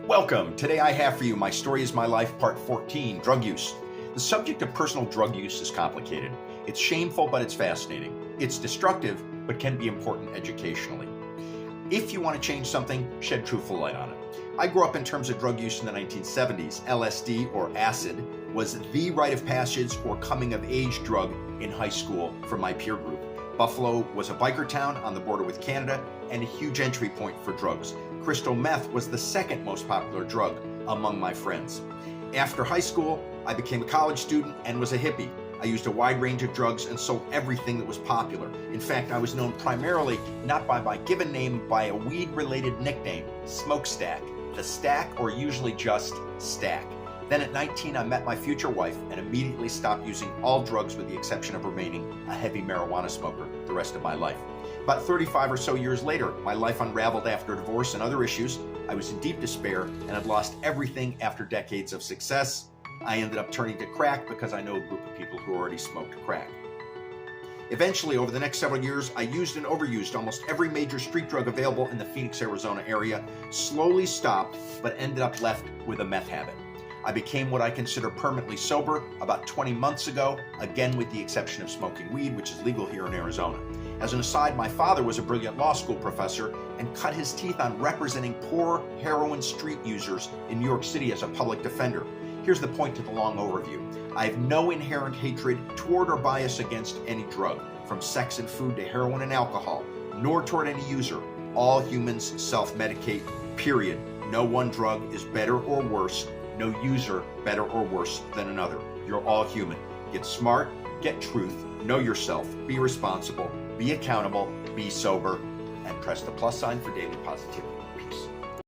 Welcome. Today I have for you My Story is My Life, Part 14, Drug Use. The subject of personal drug use is complicated. It's shameful, but it's fascinating. It's destructive, but can be important educationally. If you want to change something, shed truthful light on it. I grew up in terms of drug use in the 1970s. LSD, or acid, was the rite of passage or coming-of-age drug in high school for my peer group. Buffalo was a biker town on the border with Canada and a huge entry point for drugs. Crystal meth was the second most popular drug among my friends. After high school, I became a college student and was a hippie. I used a wide range of drugs and sold everything that was popular. In fact, I was known primarily not by my given name, by a weed-related nickname, Smokestack. The stack, or usually just stack. Then at 19, I met my future wife and immediately stopped using all drugs with the exception of remaining a heavy marijuana smoker the rest of my life. About 35 or so years later, my life unraveled after divorce and other issues. I was in deep despair and had lost everything after decades of success. I ended up turning to crack because I know a group of people who already smoked crack. Eventually, over the next several years, I used and overused almost every major street drug available in the Phoenix, Arizona area, slowly stopped, but ended up left with a meth habit. I became what I consider permanently sober about 20 months ago, again with the exception of smoking weed, which is legal here in Arizona. As an aside, my father was a brilliant law school professor and cut his teeth on representing poor heroin street users in New York City as a public defender. Here's the point to the long overview. I have no inherent hatred toward or bias against any drug, from sex and food to heroin and alcohol, nor toward any user. All humans self-medicate, period. No one drug is better or worse, no user better or worse than another. You're all human. Get smart, get truth, know yourself, be responsible, be accountable, be sober, and press the plus sign for daily positivity.